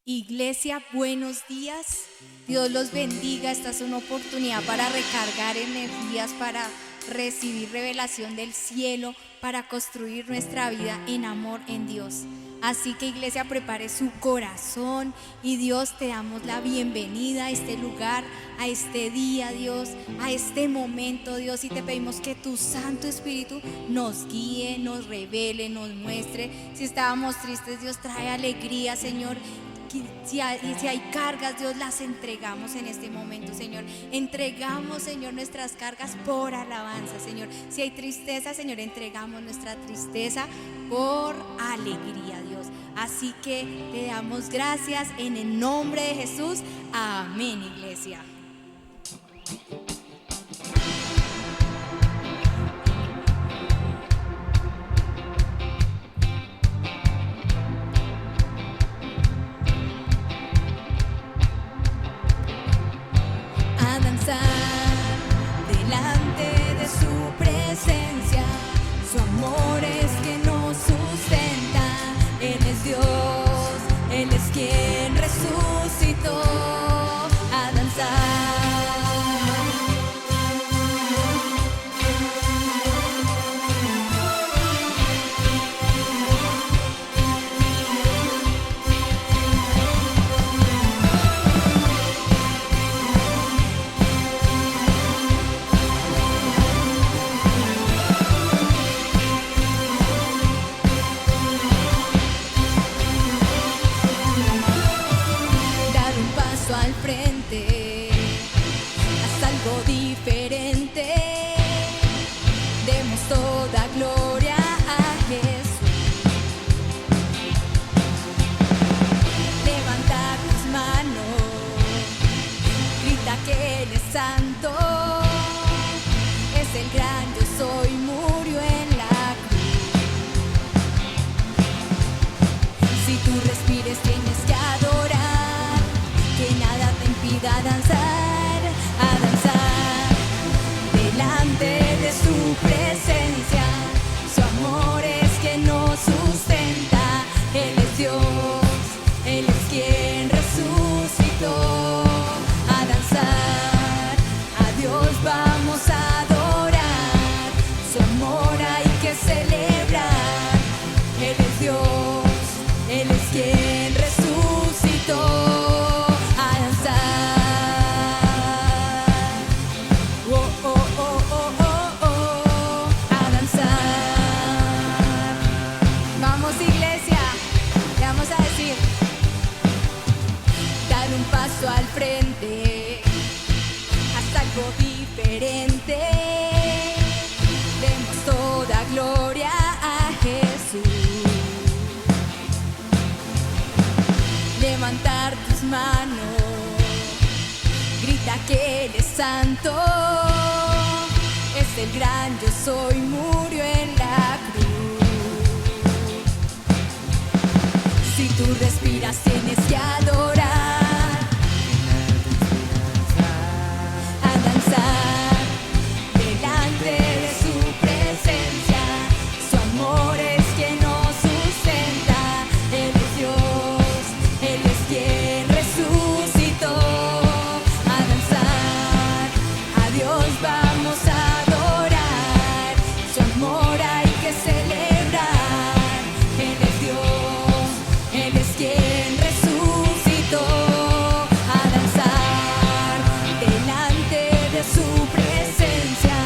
Iglesia, buenos días. Dios los bendiga. Esta es una oportunidad para recargar energías, para recibir revelación del cielo, para construir nuestra vida en amor en Dios. Así que, iglesia, prepare su corazón y Dios, te damos la bienvenida a este lugar, a este día, Dios, a este momento, Dios, y te pedimos que tu Santo Espíritu nos guíe, nos revele, nos muestre. Si estábamos tristes, Dios, trae alegría, Señor. Si hay cargas, Dios, las entregamos en este momento, Señor. Entregamos, Señor, nuestras cargas por alabanza, Señor. Si hay tristeza, Señor, entregamos nuestra tristeza por alegría, Dios. Así que te damos gracias en el nombre de Jesús. Amén, iglesia. Delante de su presencia, su amor es que nos sustenta. Él es Dios, Él es quien resucitó. A danzar. Al frente, haz algo diferente. Demos toda gloria a Jesús. Levanta tus manos, grita que Él es santo. Es el gran yo soy, murió en la cruz. Si tú respires, tienes que adorar. Que nada te impida a danzar, delante de su presencia. Su amor es que nos sustenta. Él es Dios, Él es quien resucitó. A danzar, a Dios vamos a adorar. Su amor hay que celebrar. Él es Dios, Él es quien resucitó. Al frente, haz algo diferente. Demos toda gloria a Jesús. Levantar tus manos, grita que Él es santo. Es el gran yo soy murió en la cruz. Si tú respiras tienes que adorar, a danzar delante de su presencia. Su amor es quien nos sustenta. Él es Dios, Él es quien resucitó. A danzar, a Dios vamos a adorar. Su amor hay que celebrar. Él es Dios, Él es quien resucitó. A danzar delante de su presencia.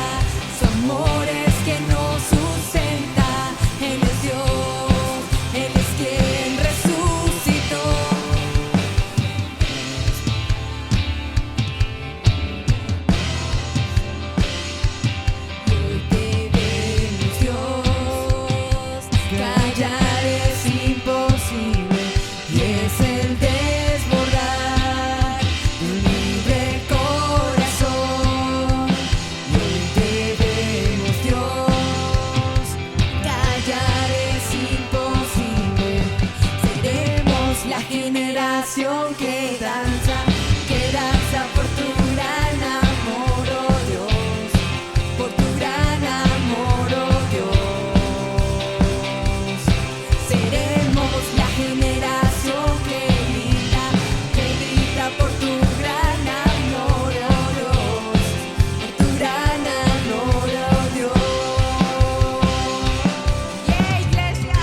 Su amor es quien nos sustenta. Él es Dios, Él es quien resucitó. Y hoy te vemos, Dios, callar es imposible y es el desbordar de un libre corazón. Y hoy te vemos, Dios, callar es imposible. Seremos la generación que danza por tu gran amor, oh Dios, por tu gran amor, oh Dios. Seremos la generación que grita por tu gran amor, oh Dios, por tu gran amor, oh Dios. ¡Yeah, iglesia!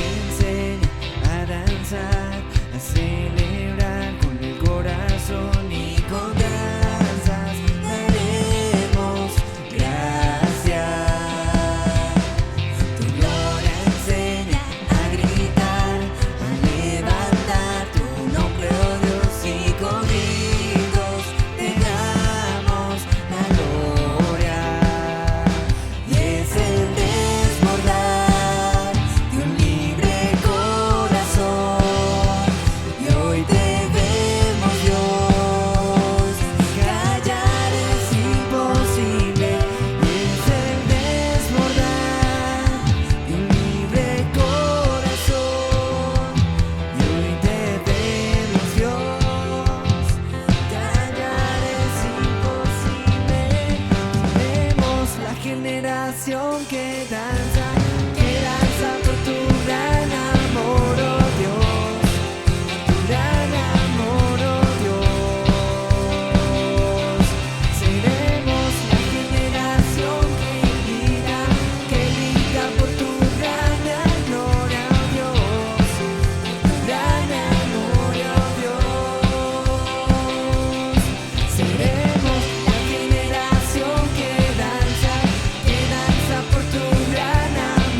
Enseña a danzar, a celebrar con el corazón y con danzas daremos gracias. Tu gloria enseña a gritar, a levantar tu nombre, oh Dios, y con gritos te damos la gloria. Y es el desbordar de un libre corazón. Y hoy te vemos, Dios, callar es imposible. Y es el desbordar de un libre corazón. Y hoy te vemos, Dios, callar es imposible. Seremos la generación que danza por tu gran amor, oh Dios, por tu gran amor, oh Dios. Seremos la generación que grita por tu gran gloria, oh Dios, por tu gran amor, oh Dios. Seremos la generación que danza por tu gran amor.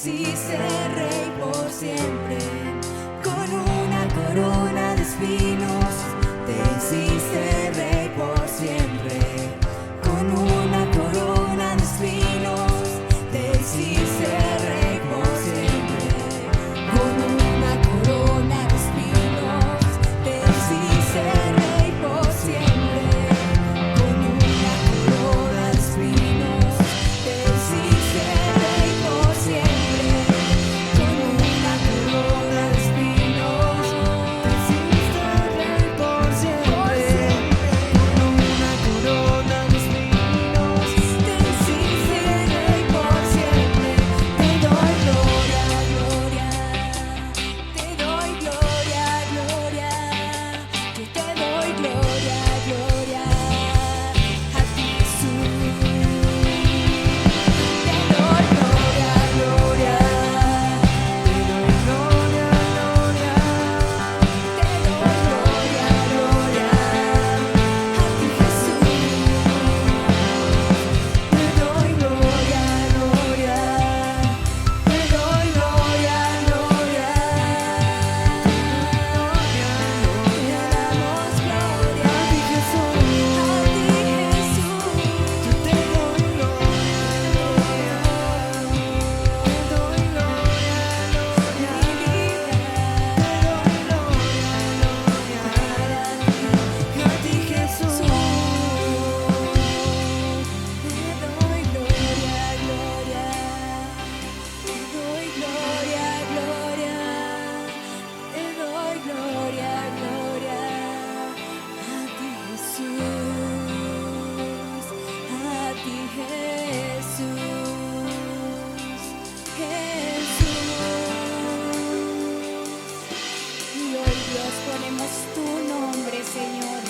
hiciste rey por siempre. Con una corona de espinos te hiciste rey por siempre. Con una corona de espinos te hiciste rey por siempre. Con una corona de espinos te hiciste rey por siempre. Con una corona de espinos te hiciste rey por siempre. Con una corona de espinos te hiciste rey por siempre. Con una corona de espinos te hiciste rey por siempre. Te doy gloria, gloria. Te doy gloria, gloria. Yo te doy gloria, gloria. A ti, Jesús. Te doy gloria, gloria. Te doy gloria, gloria. Te doy gloria, gloria. A ti, Jesús. Te doy gloria, gloria. Te doy gloria, gloria. Te damos gloria a ti, Jesús. A ti, Jesús. Yo te doy gloria, te doy gloria, gloria. Mi vida, te doy gloria, gloria. A ti, Jesús. Te doy gloria, gloria. Te doy gloria, gloria. Te doy gloria, gloria. A ti, Jesús. A ti, Jesús. Jesús. Y hoy, Dios, ponemos tu nombre, Señor.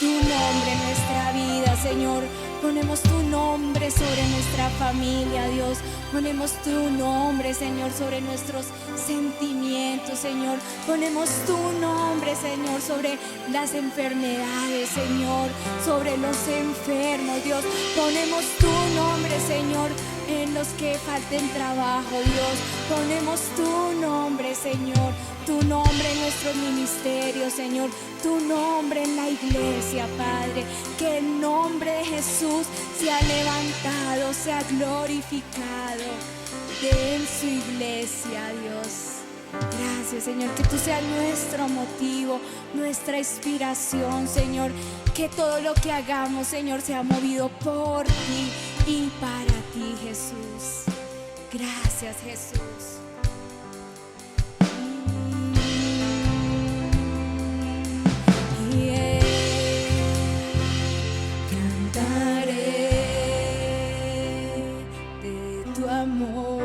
Tu nombre en nuestra vida, Señor. Ponemos tu nombre sobre nuestra familia, Dios. Ponemos tu nombre, Señor, sobre nuestros sentimientos, Señor. Ponemos tu nombre, Señor, sobre las enfermedades, Señor, sobre los enfermos, Dios. Ponemos tu nombre, Señor, en los que falten trabajo, Dios. Ponemos tu nombre, Señor, tu nombre en nuestros ministerios, Señor, tu nombre en la iglesia, Padre. Que el nombre de Jesús sea levantado, sea glorificado en su iglesia, Dios. Gracias, Señor, que tú seas nuestro motivo, nuestra inspiración, Señor. Que todo lo que hagamos, Señor, sea movido por ti y para ti, Jesús. Gracias, Jesús. Cantaré de tu amor,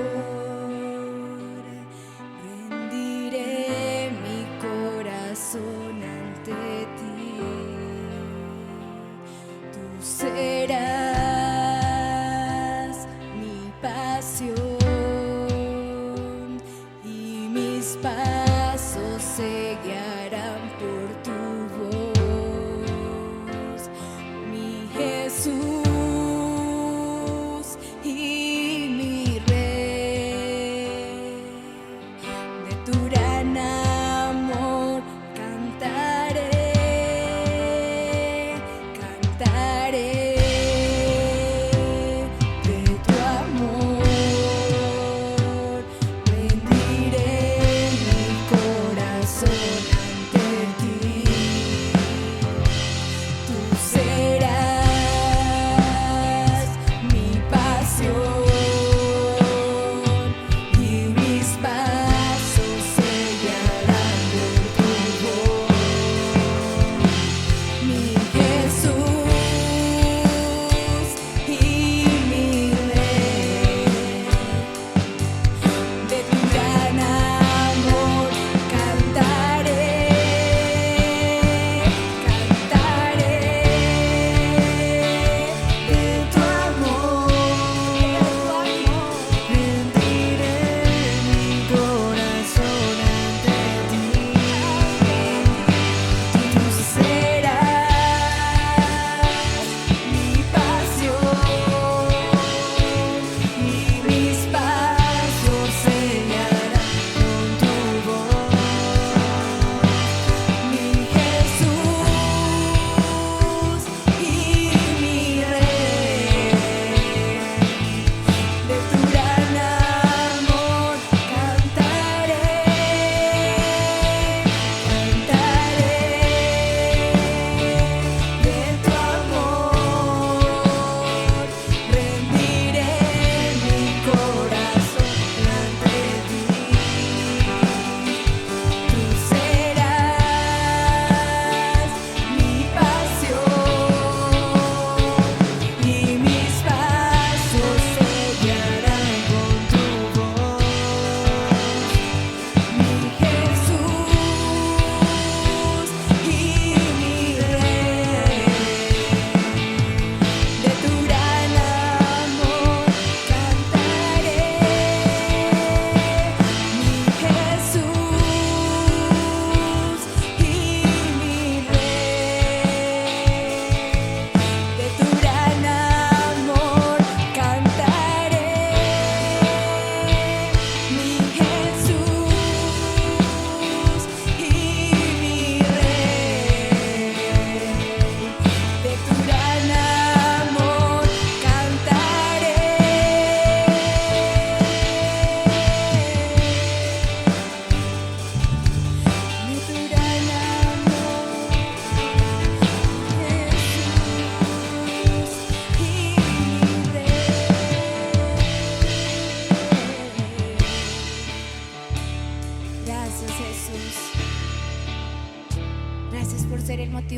rendiré mi corazón ante ti. Tú serás mi pasión y mis pasos se guiarán por tu voz, mi Jesús y mi Rey.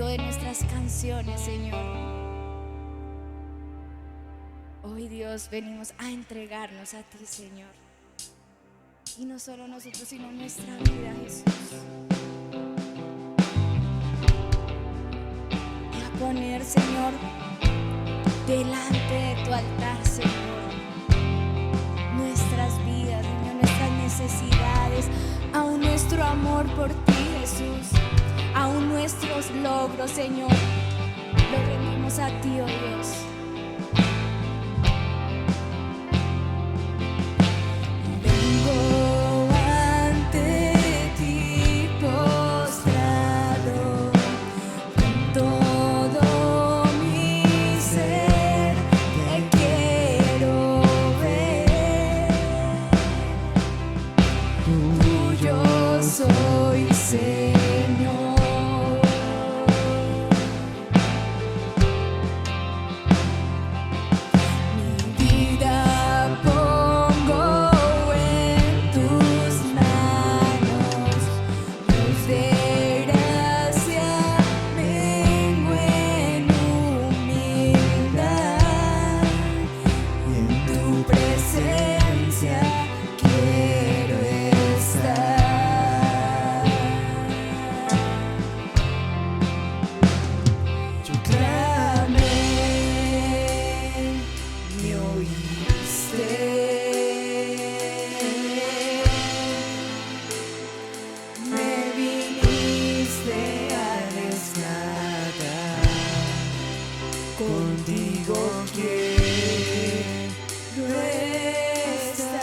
medio de nuestras canciones, Señor. Hoy, Dios, venimos a entregarnos a ti, Señor. Y no solo nosotros, sino nuestra vida, Jesús. Y a poner, Señor, delante de tu altar, Señor, nuestras vidas, Señor, nuestras necesidades, aún nuestro amor por ti, Jesús, aún nuestros logros, Señor, los rendimos a ti, oh Dios. Vengo ante ti postrado con todo mi ser, te quiero ver. Tuyo soy, Señor. Mi vida pongo en tus manos, luz de gracia, vengo en humildad, y en tu presencia quiero estar. Yo clamé, me oíste, me viniste a rescatar, contigo quiero estar.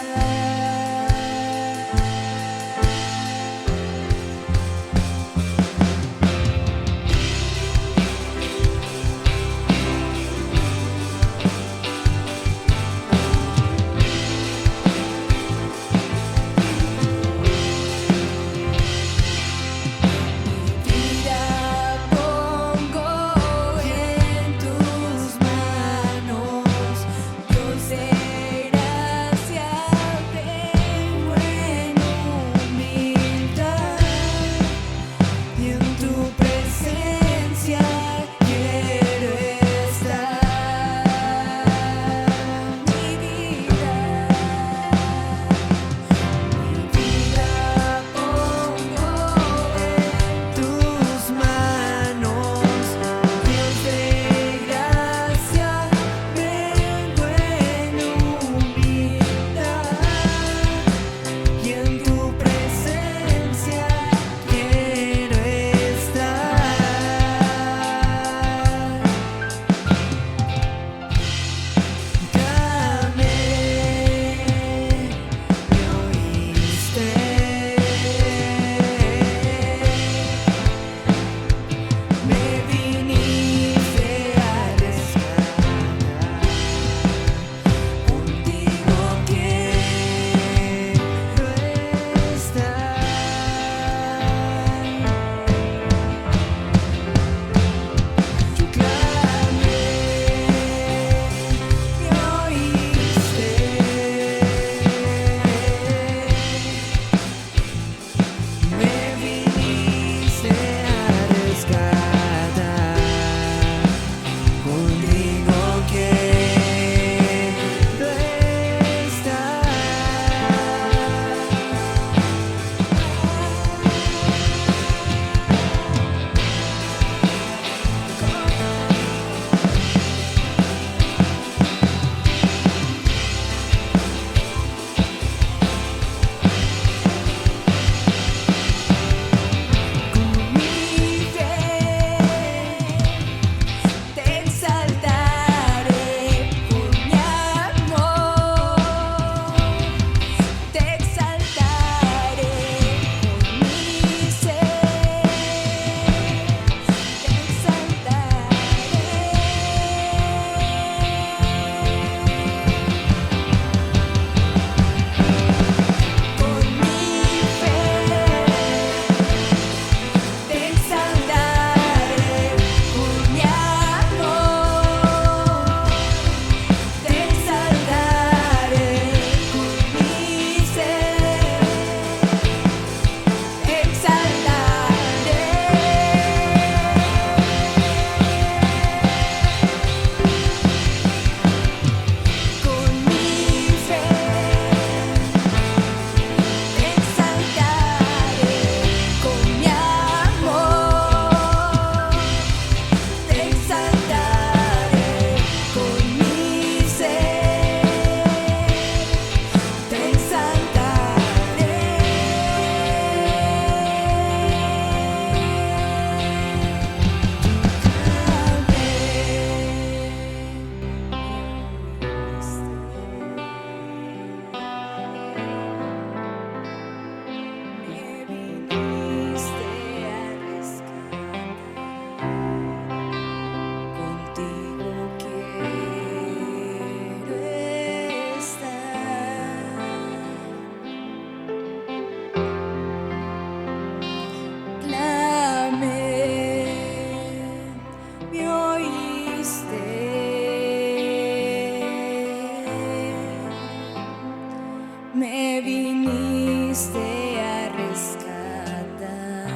me viniste a rescatar,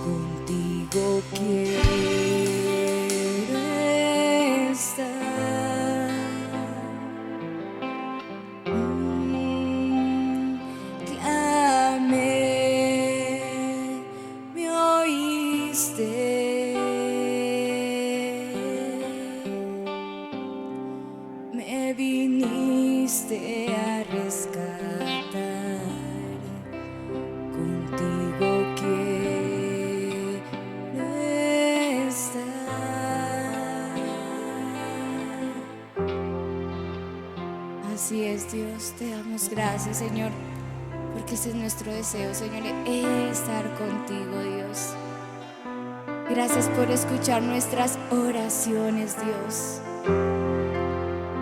contigo quiero estar. Clamé, me oíste, me viniste a rescatar, contigo quiero estar. Así es, Dios, te damos gracias, Señor, porque ese es nuestro deseo, Señor, estar contigo, Dios. Gracias por escuchar nuestras oraciones, Dios.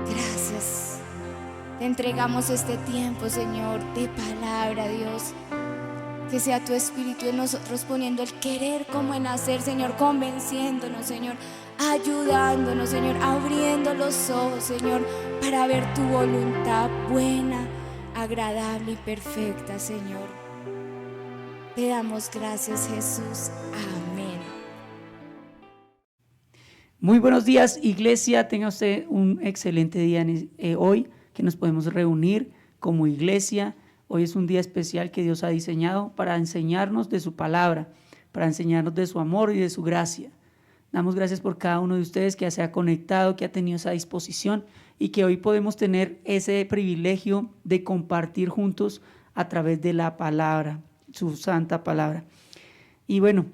Gracias. Te entregamos este tiempo, Señor, de palabra, Dios. Que sea tu Espíritu en nosotros poniendo el querer como en hacer, Señor, convenciéndonos, Señor, ayudándonos, Señor, abriendo los ojos, Señor, para ver tu voluntad buena, agradable y perfecta, Señor. Te damos gracias, Jesús. Amén. Muy buenos días, iglesia. Tenga usted un excelente día hoy, que nos podemos reunir como iglesia. Hoy es un día especial que Dios ha diseñado para enseñarnos de su palabra, para enseñarnos de su amor y de su gracia. Damos gracias por cada uno de ustedes que se ha conectado, que ha tenido esa disposición y que hoy podemos tener ese privilegio de compartir juntos a través de la palabra, su santa palabra. Y bueno,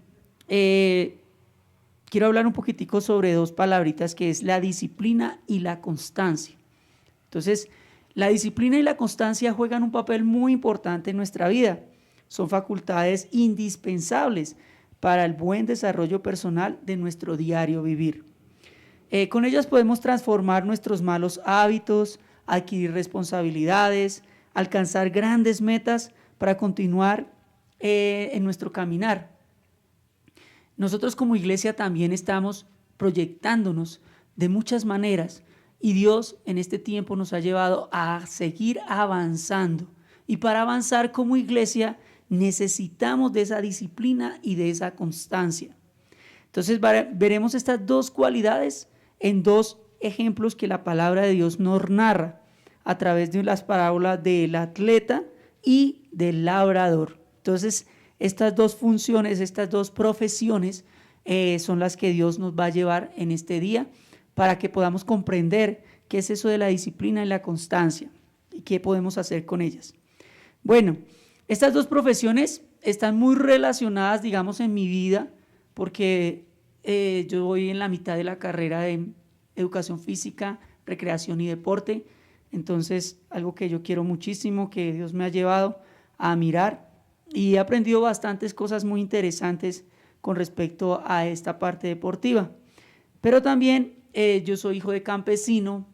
quiero hablar un poquitico sobre dos palabritas, que es la disciplina y la constancia. Entonces, la disciplina y la constancia juegan un papel muy importante en nuestra vida. Son facultades indispensables para el buen desarrollo personal de nuestro diario vivir. Con ellas podemos transformar nuestros malos hábitos, adquirir responsabilidades, alcanzar grandes metas para continuar en nuestro caminar. Nosotros como iglesia también estamos proyectándonos de muchas maneras y Dios en este tiempo nos ha llevado a seguir avanzando. Y para avanzar como iglesia necesitamos de esa disciplina y de esa constancia. Entonces veremos estas dos cualidades en dos ejemplos que la palabra de Dios nos narra a través de las parábolas del atleta y del labrador. Entonces, estas dos funciones, estas dos profesiones son las que Dios nos va a llevar en este día para que podamos comprender qué es eso de la disciplina y la constancia y qué podemos hacer con ellas. Bueno, estas dos profesiones están muy relacionadas, digamos, en mi vida, porque yo voy en la mitad de la carrera de educación física, recreación y deporte. Entonces, algo que yo quiero muchísimo, que Dios me ha llevado a mirar y he aprendido bastantes cosas muy interesantes con respecto a esta parte deportiva. Pero también yo soy hijo de campesino,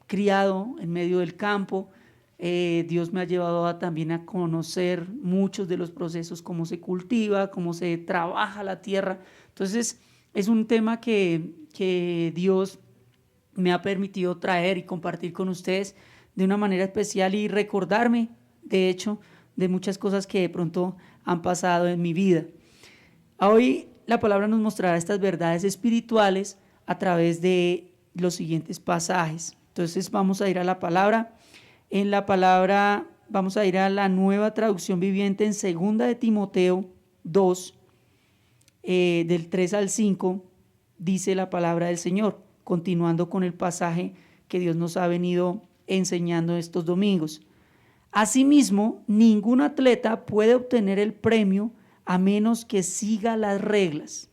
criado en medio del campo. Dios me ha llevado también a conocer muchos de los procesos, cómo se cultiva, cómo se trabaja la tierra. Entonces, es un tema que Dios me ha permitido traer y compartir con ustedes de una manera especial y recordarme, de hecho, de muchas cosas que de pronto han pasado en mi vida. Hoy la palabra nos mostrará estas verdades espirituales a través de los siguientes pasajes. Entonces vamos a ir a la palabra. En la palabra vamos a ir a la Nueva Traducción Viviente en 2 de Timoteo 2, del 3 al 5, dice la palabra del Señor, continuando con el pasaje que Dios nos ha venido enseñando estos domingos. Asimismo, ningún atleta puede obtener el premio a menos que siga las reglas.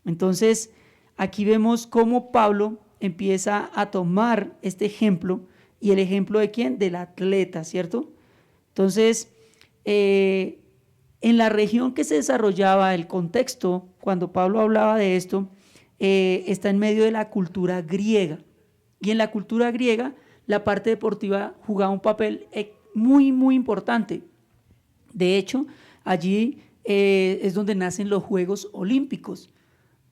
Entonces, aquí vemos cómo Pablo empieza a tomar este ejemplo. ¿Y el ejemplo de quién? Del atleta, ¿cierto? Entonces, en la región que se desarrollaba el contexto, cuando Pablo hablaba de esto, está en medio de la cultura griega. Y en la cultura griega, la parte deportiva jugaba un papel muy, muy importante. De hecho, allí es donde nacen los Juegos Olímpicos.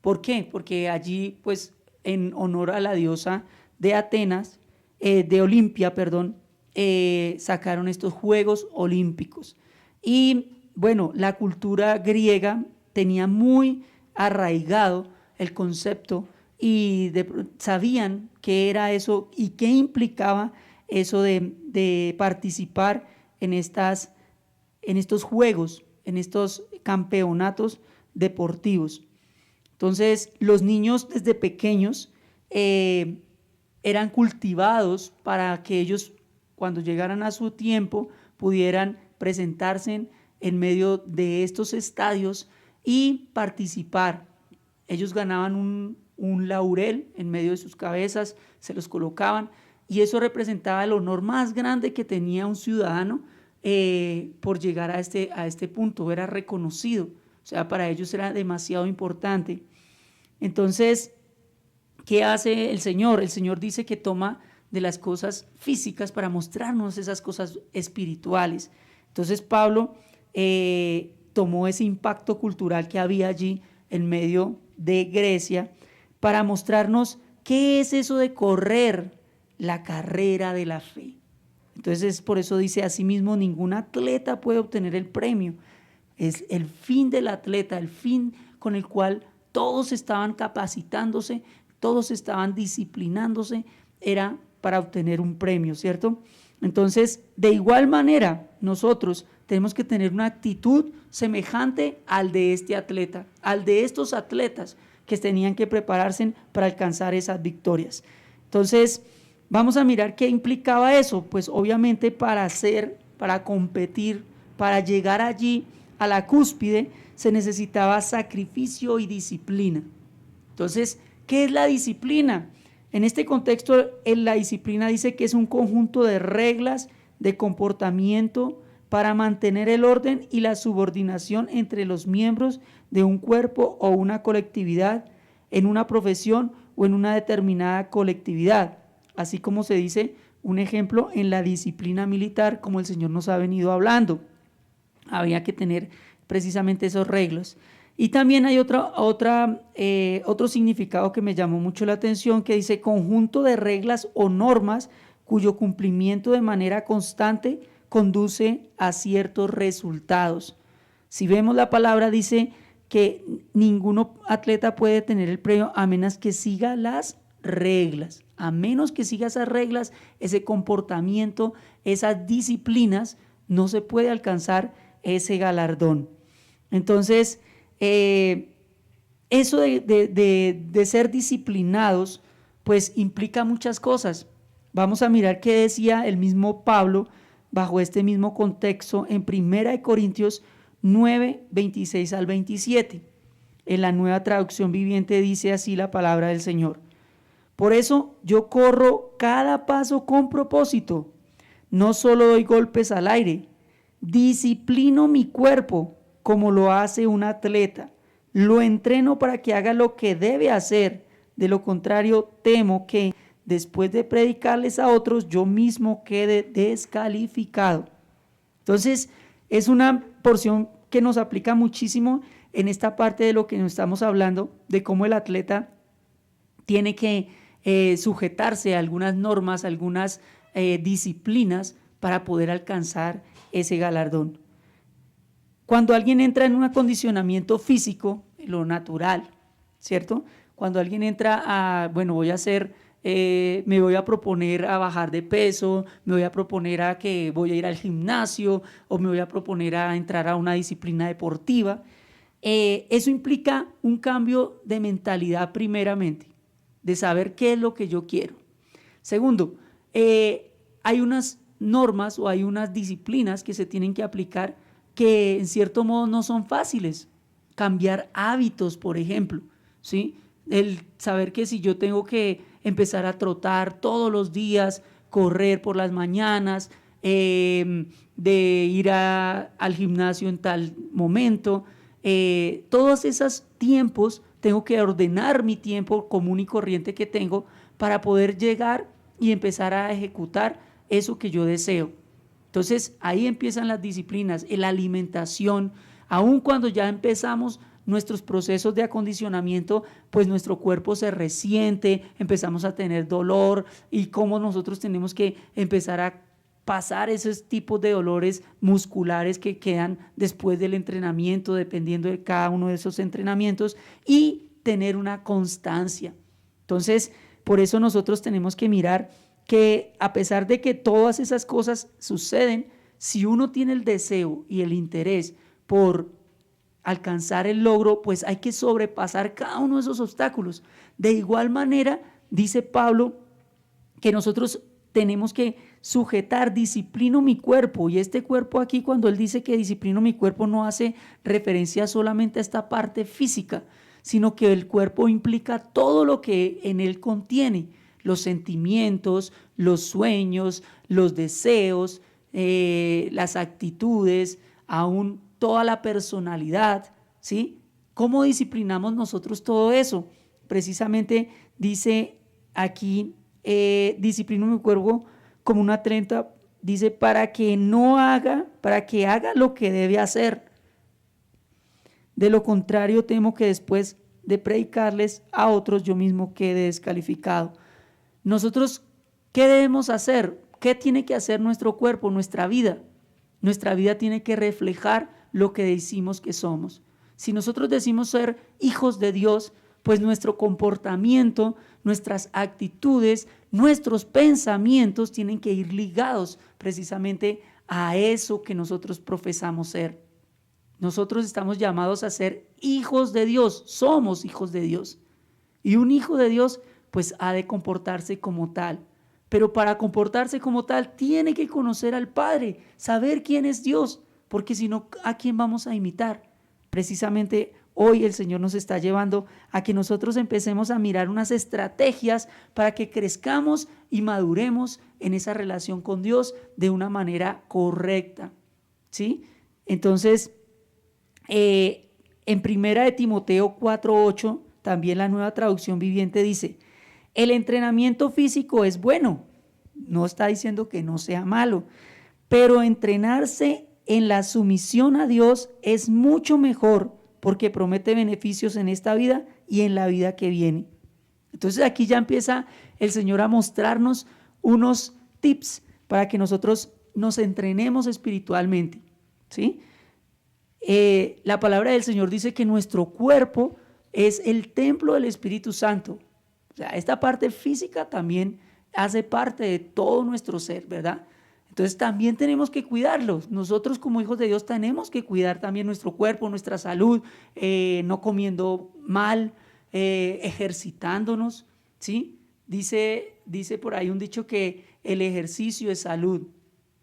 ¿Por qué? Porque allí, pues, en honor a la diosa de Atenas, de Olimpia, perdón, sacaron estos Juegos Olímpicos. Y bueno, la cultura griega tenía muy arraigado el concepto y sabían qué era eso y qué implicaba eso de participar en estos juegos, en estos campeonatos deportivos. Entonces, los niños desde pequeños eran cultivados para que ellos, cuando llegaran a su tiempo, pudieran presentarse en medio de estos estadios y participar. Ellos ganaban un laurel en medio de sus cabezas, se los colocaban, y eso representaba el honor más grande que tenía un ciudadano por llegar a este punto, era reconocido, o sea, para ellos era demasiado importante. Entonces, ¿qué hace el Señor? El Señor dice que toma de las cosas físicas para mostrarnos esas cosas espirituales. Entonces Pablo tomó ese impacto cultural que había allí en medio de Grecia para mostrarnos qué es eso de correr la carrera de la fe. Entonces por eso dice: asimismo ningún atleta puede obtener el premio. Es el fin del atleta, el fin con el cual todos estaban capacitándose, todos estaban disciplinándose, era para obtener un premio, ¿cierto? Entonces, de igual manera, nosotros tenemos que tener una actitud semejante al de este atleta, al de estos atletas que tenían que prepararse para alcanzar esas victorias. Entonces, vamos a mirar qué implicaba eso. Pues obviamente para competir, para llegar allí a la cúspide, se necesitaba sacrificio y disciplina. Entonces, ¿qué es la disciplina? En este contexto, la disciplina dice que es un conjunto de reglas de comportamiento para mantener el orden y la subordinación entre los miembros de un cuerpo o una colectividad, en una profesión o en una determinada colectividad. Así como se dice un ejemplo en la disciplina militar, como el Señor nos ha venido hablando. Había que tener precisamente esos reglas. Y también hay otro significado que me llamó mucho la atención, que dice conjunto de reglas o normas cuyo cumplimiento de manera constante conduce a ciertos resultados. Si vemos la palabra, dice que ningún atleta puede tener el premio a menos que siga las reglas. A menos que siga esas reglas, ese comportamiento, esas disciplinas, no se puede alcanzar ese galardón. Entonces, eso de ser disciplinados, pues implica muchas cosas. Vamos a mirar qué decía el mismo Pablo bajo este mismo contexto en 1 Corintios 9, 26 al 27. En la Nueva Traducción Viviente dice así la palabra del Señor: por eso yo corro cada paso con propósito, no solo doy golpes al aire, disciplino mi cuerpo como lo hace un atleta, lo entreno para que haga lo que debe hacer. De lo contrario, temo que después de predicarles a otros, yo mismo quede descalificado. Entonces, es una porción que nos aplica muchísimo en esta parte de lo que nos estamos hablando, de cómo el atleta tiene que sujetarse a algunas normas, algunas disciplinas para poder alcanzar ese galardón. Cuando alguien entra en un acondicionamiento físico, lo natural, ¿cierto? Cuando alguien entra a, bueno, me voy a proponer a bajar de peso, me voy a proponer a que voy a ir al gimnasio o me voy a proponer a entrar a una disciplina deportiva, eso implica un cambio de mentalidad primeramente, de saber qué es lo que yo quiero. Segundo, hay unas normas o hay unas disciplinas que se tienen que aplicar que en cierto modo no son fáciles. Cambiar hábitos, por ejemplo, ¿sí? El saber que si yo tengo que empezar a trotar todos los días, correr por las mañanas, de ir al gimnasio en tal momento, todos esos tiempos tengo que ordenar mi tiempo común y corriente que tengo para poder llegar y empezar a ejecutar eso que yo deseo. Entonces ahí empiezan las disciplinas, la alimentación. Aun cuando ya empezamos nuestros procesos de acondicionamiento, pues nuestro cuerpo se resiente, empezamos a tener dolor y cómo nosotros tenemos que empezar a pasar esos tipos de dolores musculares que quedan después del entrenamiento, dependiendo de cada uno de esos entrenamientos, y tener una constancia. Entonces, por eso nosotros tenemos que mirar que a pesar de que todas esas cosas suceden, si uno tiene el deseo y el interés por alcanzar el logro, pues hay que sobrepasar cada uno de esos obstáculos. De igual manera, dice Pablo que nosotros tenemos que sujetar, disciplino mi cuerpo, y este cuerpo aquí, cuando él dice que disciplino mi cuerpo, no hace referencia solamente a esta parte física, sino que el cuerpo implica todo lo que en él contiene, los sentimientos, los sueños, los deseos, las actitudes, aún toda la personalidad, ¿sí? ¿Cómo disciplinamos nosotros todo eso? Precisamente dice aquí, disciplino mi cuerpo como una 30, dice, para que haga lo que debe hacer. De lo contrario, temo que después de predicarles a otros, yo mismo quede descalificado. Nosotros, ¿qué debemos hacer? ¿Qué tiene que hacer nuestro cuerpo, nuestra vida? Nuestra vida tiene que reflejar lo que decimos que somos. Si nosotros decimos ser hijos de Dios, pues nuestro comportamiento, nuestras actitudes, nuestros pensamientos tienen que ir ligados precisamente a eso que nosotros profesamos ser. Nosotros estamos llamados a ser hijos de Dios, somos hijos de Dios. Y un hijo de Dios pues ha de comportarse como tal. Pero para comportarse como tal tiene que conocer al Padre, saber quién es Dios, porque si no, ¿a quién vamos a imitar? Precisamente hoy el Señor nos está llevando a que nosotros empecemos a mirar unas estrategias para que crezcamos y maduremos en esa relación con Dios de una manera correcta, ¿sí? Entonces, en primera de Timoteo 4:8, también la Nueva Traducción Viviente dice, el entrenamiento físico es bueno, no está diciendo que no sea malo, pero entrenarse en la sumisión a Dios es mucho mejor porque promete beneficios en esta vida y en la vida que viene. Entonces aquí ya empieza el Señor a mostrarnos unos tips para que nosotros nos entrenemos espiritualmente, ¿sí? La palabra del Señor dice que nuestro cuerpo es el templo del Espíritu Santo. O sea, esta parte física también hace parte de todo nuestro ser, ¿verdad? Entonces también tenemos que cuidarlos. Nosotros como hijos de Dios tenemos que cuidar también nuestro cuerpo, nuestra salud, no comiendo mal, ejercitándonos, ¿sí? Dice por ahí un dicho que el ejercicio es salud,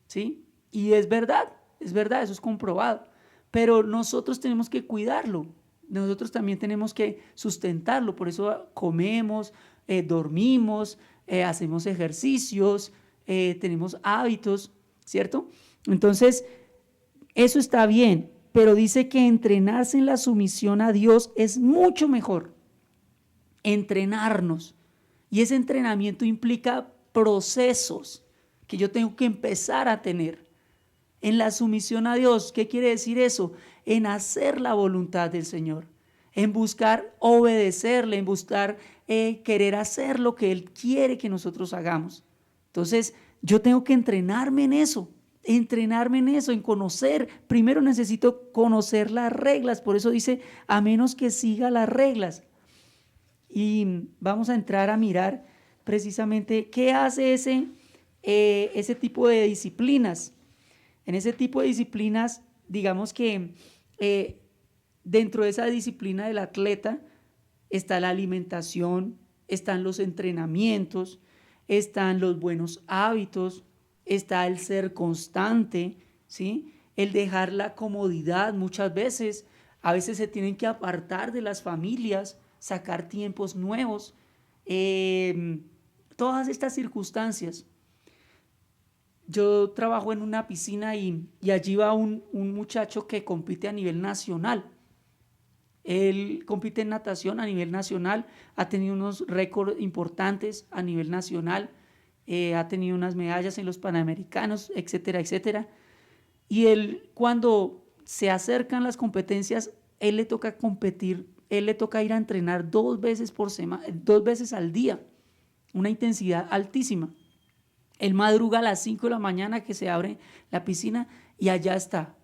¿sí? Y es verdad, eso es comprobado. Pero nosotros tenemos que cuidarlo. Nosotros también tenemos que sustentarlo, por eso comemos, dormimos, hacemos ejercicios, tenemos hábitos, ¿cierto? Entonces, eso está bien, pero dice que entrenarse en la sumisión a Dios es mucho mejor. Entrenarnos. Y ese entrenamiento implica procesos que yo tengo que empezar a tener. En la sumisión a Dios, ¿qué quiere decir eso? En hacer la voluntad del Señor, en buscar obedecerle, en buscar querer hacer lo que Él quiere que nosotros hagamos. Entonces, yo tengo que entrenarme en eso, en conocer. Primero necesito conocer las reglas, por eso dice, a menos que siga las reglas. Y vamos a entrar a mirar precisamente qué hace ese tipo de disciplinas. En ese tipo de disciplinas, digamos que dentro de esa disciplina del atleta está la alimentación, están los entrenamientos, están los buenos hábitos, está el ser constante, ¿sí? El dejar la comodidad muchas veces. A veces se tienen que apartar de las familias, sacar tiempos nuevos, todas estas circunstancias. Yo trabajo en una piscina y allí va un muchacho que compite a nivel nacional. Él compite en natación a nivel nacional, ha tenido unos récords importantes a nivel nacional, ha tenido unas medallas en los Panamericanos, etcétera, etcétera. Y él, cuando se acercan las competencias, él le toca competir, él le toca ir a entrenar 2 veces por semana, 2 veces al día, una intensidad altísima. Él madruga a las 5 de la mañana que se abre la piscina y allá está.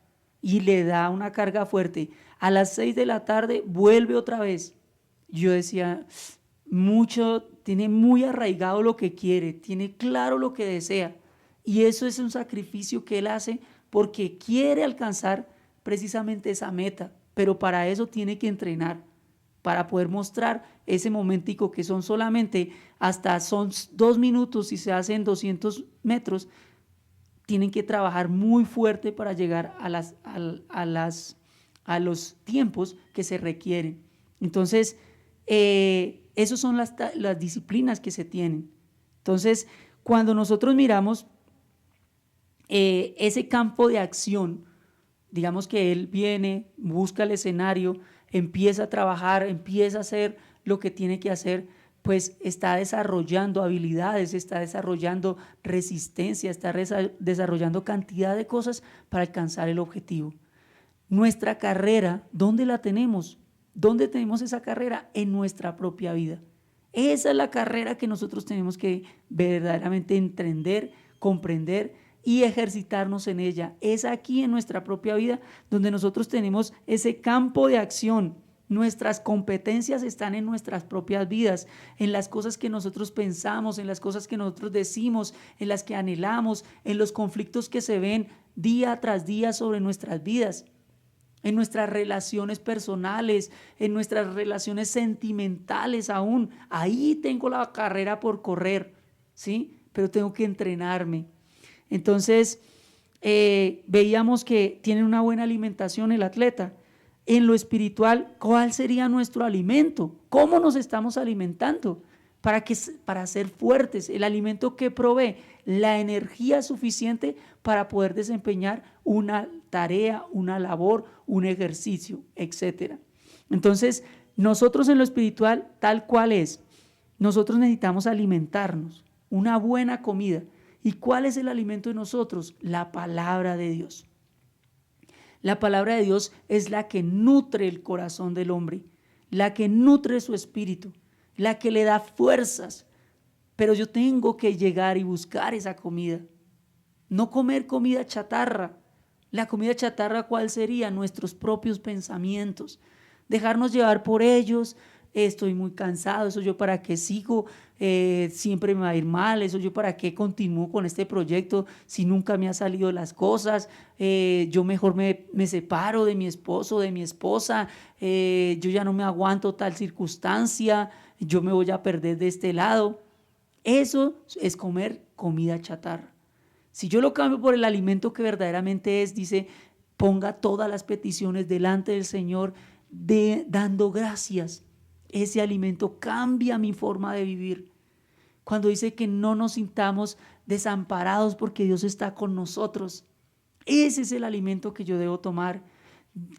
Y le da una carga fuerte. A las 6 de la tarde vuelve otra vez. Yo decía, tiene muy arraigado lo que quiere, tiene claro lo que desea. Y eso es un sacrificio que él hace porque quiere alcanzar precisamente esa meta. Pero para eso tiene que entrenar, para poder mostrar ese momentico que son solamente son 2 minutos y se hacen 200 metros, tienen que trabajar muy fuerte para llegar a los tiempos que se requieren. Entonces, esas son las disciplinas que se tienen. Entonces, cuando nosotros miramos ese campo de acción, digamos que él viene, busca el escenario, empieza a trabajar, empieza a hacer lo que tiene que hacer, pues está desarrollando habilidades, está desarrollando resistencia, está desarrollando cantidad de cosas para alcanzar el objetivo. Nuestra carrera, ¿dónde la tenemos? ¿Dónde tenemos esa carrera? En nuestra propia vida. Esa es la carrera que nosotros tenemos que verdaderamente entender, comprender y ejercitarnos en ella. Es aquí en nuestra propia vida donde nosotros tenemos ese campo de acción. Nuestras competencias están en nuestras propias vidas, en las cosas que nosotros pensamos, en las cosas que nosotros decimos, en las que anhelamos, en los conflictos que se ven día tras día sobre nuestras vidas, en nuestras relaciones personales, en nuestras relaciones sentimentales aún. Ahí tengo la carrera por correr, ¿sí? Pero tengo que entrenarme. Entonces, veíamos que tiene una buena alimentación el atleta. En lo espiritual, ¿cuál sería nuestro alimento? ¿Cómo nos estamos alimentando? Para ser fuertes, el alimento que provee la energía suficiente para poder desempeñar una tarea, una labor, un ejercicio, etc. Entonces, nosotros en lo espiritual, tal cual es, nosotros necesitamos alimentarnos, una buena comida. ¿Y cuál es el alimento de nosotros? La palabra de Dios. La palabra de Dios es la que nutre el corazón del hombre, la que nutre su espíritu, la que le da fuerzas. Pero yo tengo que llegar y buscar esa comida. No comer comida chatarra. La comida chatarra, ¿cuál sería? Nuestros propios pensamientos. Dejarnos llevar por ellos. Estoy muy cansado, eso yo para qué sigo, siempre me va a ir mal, eso yo para qué continúo con este proyecto si nunca me han salido las cosas, yo mejor me separo de mi esposo, de mi esposa, yo ya no me aguanto tal circunstancia, yo me voy a perder de este lado. Eso es comer comida chatarra. Si yo lo cambio por el alimento que verdaderamente es, dice, ponga todas las peticiones delante del Señor dando gracias. Ese alimento cambia mi forma de vivir. Cuando dice que no nos sintamos desamparados porque Dios está con nosotros. Ese es el alimento que yo debo tomar.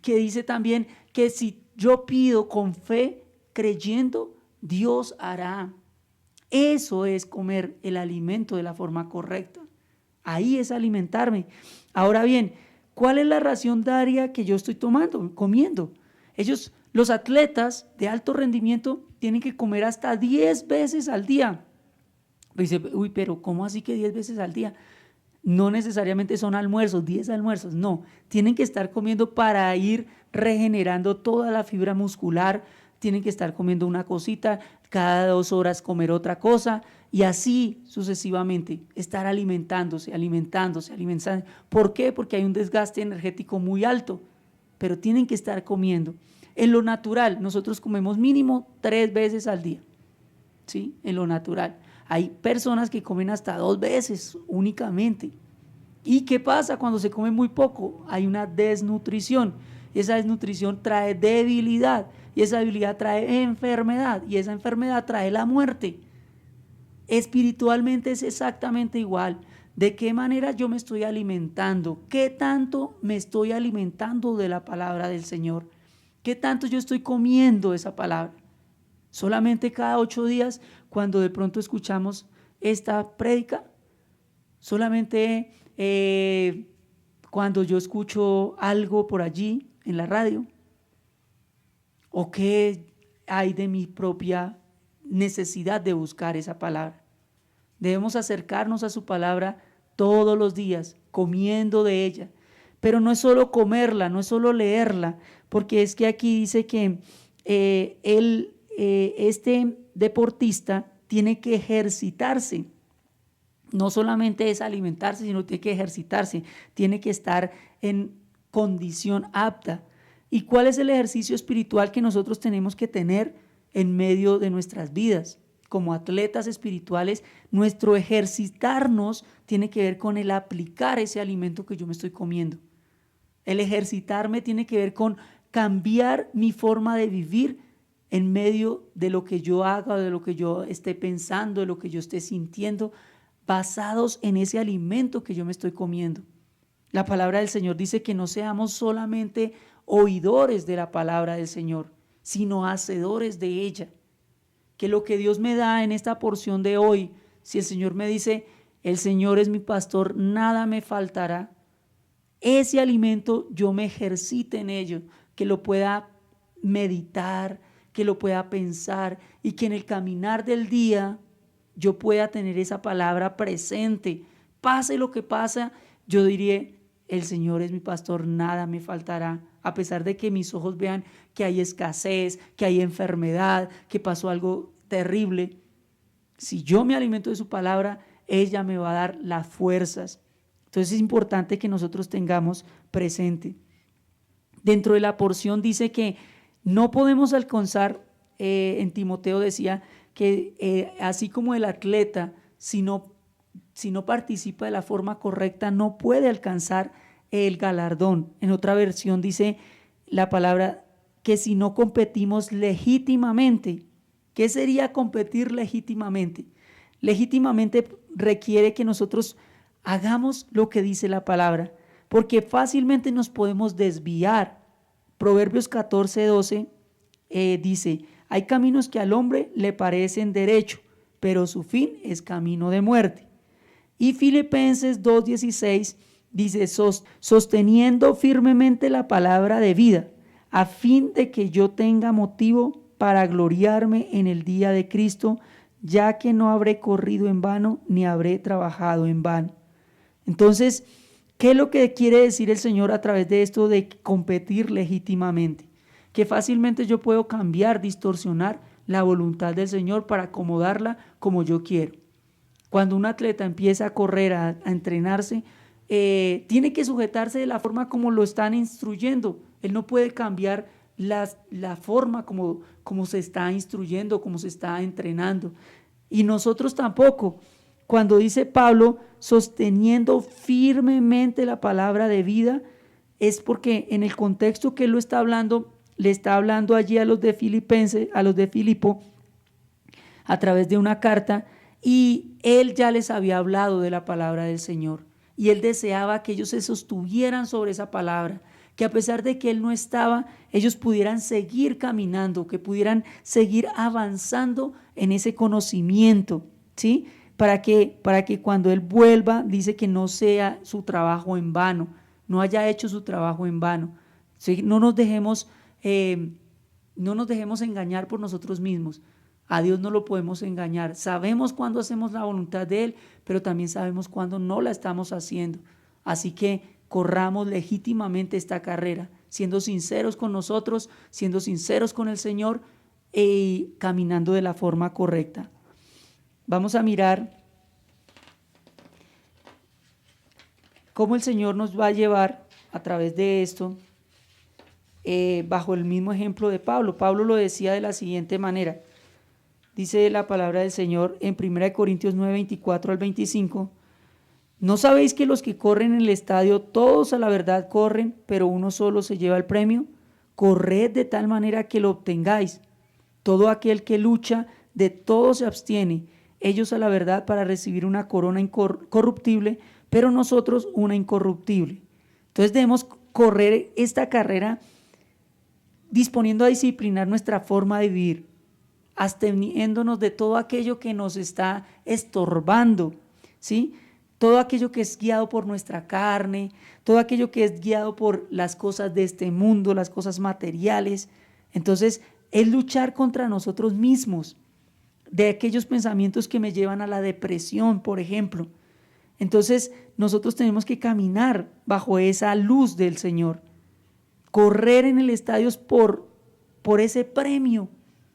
Que dice también que si yo pido con fe, creyendo, Dios hará. Eso es comer el alimento de la forma correcta. Ahí es alimentarme. Ahora bien, ¿cuál es la ración diaria que yo estoy comiendo? Los atletas de alto rendimiento tienen que comer hasta 10 veces al día. Dice, pero ¿cómo así que 10 veces al día? No necesariamente son almuerzos, 10 almuerzos, no. Tienen que estar comiendo para ir regenerando toda la fibra muscular, tienen que estar comiendo una cosita, cada 2 horas comer otra cosa y así sucesivamente, estar alimentándose. ¿Por qué? Porque hay un desgaste energético muy alto, pero tienen que estar comiendo. En lo natural, nosotros comemos mínimo 3 veces al día, ¿sí? En lo natural. Hay personas que comen hasta 2 veces únicamente. ¿Y qué pasa cuando se come muy poco? Hay una desnutrición. Y esa desnutrición trae debilidad. Y esa debilidad trae enfermedad. Y esa enfermedad trae la muerte. Espiritualmente es exactamente igual. ¿De qué manera yo me estoy alimentando? ¿Qué tanto me estoy alimentando de la palabra del Señor? ¿Qué tanto yo estoy comiendo esa palabra? Solamente cada 8 días, cuando de pronto escuchamos esta prédica, solamente cuando yo escucho algo por allí en la radio, ¿O qué hay de mi propia necesidad de buscar esa palabra? Debemos acercarnos a su palabra todos los días, comiendo de ella. Pero no es solo comerla, no es solo leerla, porque es que aquí dice que este deportista tiene que ejercitarse. No solamente es alimentarse, sino tiene que ejercitarse, tiene que estar en condición apta. ¿Y cuál es el ejercicio espiritual que nosotros tenemos que tener en medio de nuestras vidas? Como atletas espirituales, nuestro ejercitarnos tiene que ver con el aplicar ese alimento que yo me estoy comiendo. El ejercitarme tiene que ver con cambiar mi forma de vivir en medio de lo que yo haga, de lo que yo esté pensando, de lo que yo esté sintiendo, basados en ese alimento que yo me estoy comiendo. La palabra del Señor dice que no seamos solamente oidores de la palabra del Señor, sino hacedores de ella. Que lo que Dios me da en esta porción de hoy, si el Señor me dice, el Señor es mi pastor, nada me faltará, ese alimento yo me ejercite en ello, que lo pueda meditar, que lo pueda pensar y que en el caminar del día yo pueda tener esa palabra presente. Pase lo que pasa, yo diré, el Señor es mi pastor, nada me faltará. A pesar de que mis ojos vean que hay escasez, que hay enfermedad, que pasó algo terrible, si yo me alimento de su palabra, ella me va a dar las fuerzas. Entonces es importante que nosotros tengamos presente. Dentro de la porción dice que no podemos alcanzar, en Timoteo decía que así como el atleta, si no participa de la forma correcta, no puede alcanzar el galardón. En otra versión dice la palabra que si no competimos legítimamente. ¿Qué sería competir legítimamente? Legítimamente requiere que nosotros hagamos lo que dice la palabra, porque fácilmente nos podemos desviar. Proverbios 14:12 dice, hay caminos que al hombre le parecen derecho, pero su fin es camino de muerte. Y Filipenses 2:16 dice, sosteniendo firmemente la palabra de vida, a fin de que yo tenga motivo para gloriarme en el día de Cristo, ya que no habré corrido en vano, ni habré trabajado en vano. Entonces, ¿qué es lo que quiere decir el Señor a través de esto de competir legítimamente? Que fácilmente yo puedo cambiar, distorsionar la voluntad del Señor para acomodarla como yo quiero. Cuando un atleta empieza a correr, a entrenarse, tiene que sujetarse de la forma como lo están instruyendo. Él no puede cambiar la forma como se está instruyendo, como se está entrenando. Y nosotros tampoco. Cuando dice Pablo, sosteniendo firmemente la palabra de vida, es porque en el contexto que él lo está hablando, le está hablando allí a los de Filipenses, a los de Filipo, a través de una carta, y él ya les había hablado de la palabra del Señor. Y él deseaba que ellos se sostuvieran sobre esa palabra, que a pesar de que él no estaba, ellos pudieran seguir caminando, que pudieran seguir avanzando en ese conocimiento, ¿sí? Para que cuando él vuelva, dice que no sea su trabajo en vano, no haya hecho su trabajo en vano. ¿Sí? No nos dejemos engañar por nosotros mismos. A Dios no lo podemos engañar. Sabemos cuándo hacemos la voluntad de Él, pero también sabemos cuándo no la estamos haciendo. Así que corramos legítimamente esta carrera, siendo sinceros con nosotros, siendo sinceros con el Señor y caminando de la forma correcta. Vamos a mirar cómo el Señor nos va a llevar a través de esto, bajo el mismo ejemplo de Pablo. Pablo lo decía de la siguiente manera. Dice la palabra del Señor en 1 Corintios 9, 24 al 25. ¿No sabéis que los que corren en el estadio, todos a la verdad corren, pero uno solo se lleva el premio? Corred de tal manera que lo obtengáis. Todo aquel que lucha, de todo se abstiene. Ellos a la verdad para recibir una corona incorruptible, pero nosotros una incorruptible. Entonces debemos correr esta carrera disponiendo a disciplinar nuestra forma de vivir, absteniéndonos de todo aquello que nos está estorbando, ¿sí? Todo aquello que es guiado por nuestra carne, todo aquello que es guiado por las cosas de este mundo, las cosas materiales. Entonces, es luchar contra nosotros mismos, de aquellos pensamientos que me llevan a la depresión, por ejemplo. Entonces, nosotros tenemos que caminar bajo esa luz del Señor, correr en el estadio por ese premio.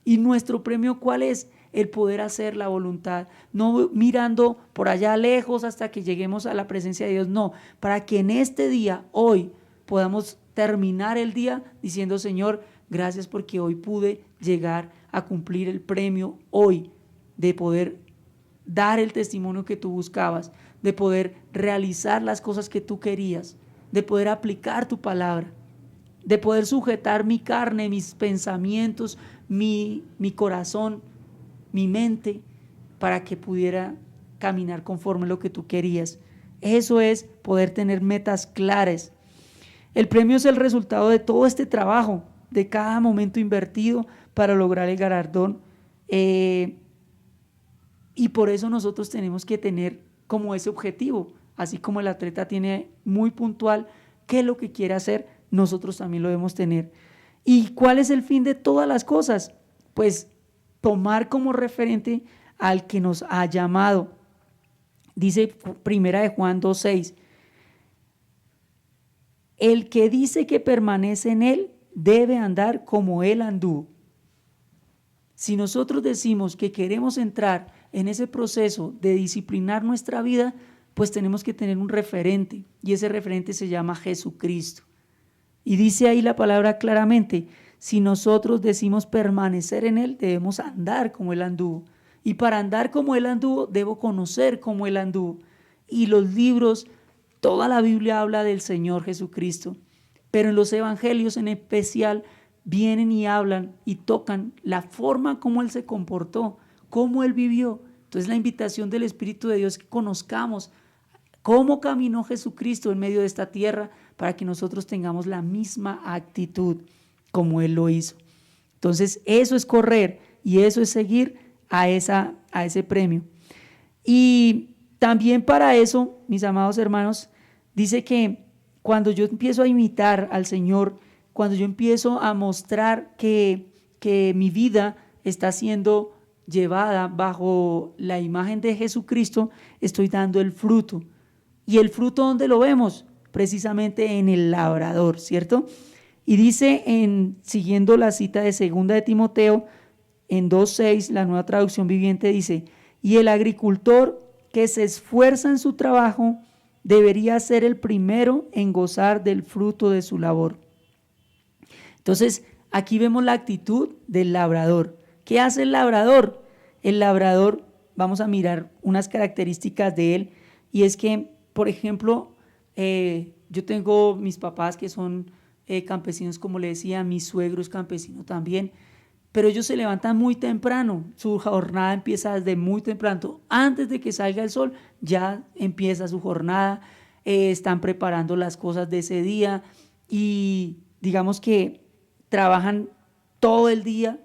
¿Y nuestro premio cuál es? El poder hacer la voluntad, no mirando por allá lejos hasta que lleguemos a la presencia de Dios, no, para que en este día, hoy, podamos terminar el día diciendo: Señor, gracias porque hoy pude llegar a cumplir el premio hoy, de poder dar el testimonio que tú buscabas, de poder realizar las cosas que tú querías, de poder aplicar tu palabra, de poder sujetar mi carne, mis pensamientos, mi corazón, mi mente, para que pudiera caminar conforme a lo que tú querías. Eso es poder tener metas claras. El premio es el resultado de todo este trabajo, de cada momento invertido para lograr el galardón. Y por eso nosotros tenemos que tener como ese objetivo, así como el atleta tiene muy puntual qué es lo que quiere hacer, nosotros también lo debemos tener. ¿Y cuál es el fin de todas las cosas? Pues tomar como referente al que nos ha llamado. Dice Primera de Juan 2:6, el que dice que permanece en él debe andar como él anduvo. Si nosotros decimos que queremos entrar en ese proceso de disciplinar nuestra vida, pues tenemos que tener un referente, y ese referente se llama Jesucristo. Y dice ahí la palabra claramente: si nosotros decimos permanecer en él, debemos andar como él anduvo. Y para andar como él anduvo, debo conocer como él anduvo. Y los libros, toda la Biblia habla del Señor Jesucristo, pero en los evangelios en especial vienen y hablan y tocan la forma como él se comportó, cómo él vivió. Entonces la invitación del Espíritu de Dios es que conozcamos cómo caminó Jesucristo en medio de esta tierra, para que nosotros tengamos la misma actitud como él lo hizo. Entonces eso es correr, y eso es seguir a ese premio. Y también para eso, mis amados hermanos, dice que cuando yo empiezo a imitar al Señor, cuando yo empiezo a mostrar que mi vida está siendo llevada bajo la imagen de Jesucristo, estoy dando el fruto. ¿Y el fruto dónde lo vemos? Precisamente en el labrador, ¿cierto? Y dice, siguiendo la cita de 2 de Timoteo, en 2:6, la Nueva Traducción Viviente dice: y el agricultor que se esfuerza en su trabajo debería ser el primero en gozar del fruto de su labor. Entonces, aquí vemos la actitud del labrador. ¿Qué hace el labrador? El labrador, vamos a mirar unas características de él, y es que, por ejemplo, yo tengo mis papás que son campesinos, como le decía, mi suegro es campesino también, pero ellos se levantan muy temprano, su jornada empieza desde muy temprano, antes de que salga el sol ya empieza su jornada, están preparando las cosas de ese día, y digamos que trabajan todo el día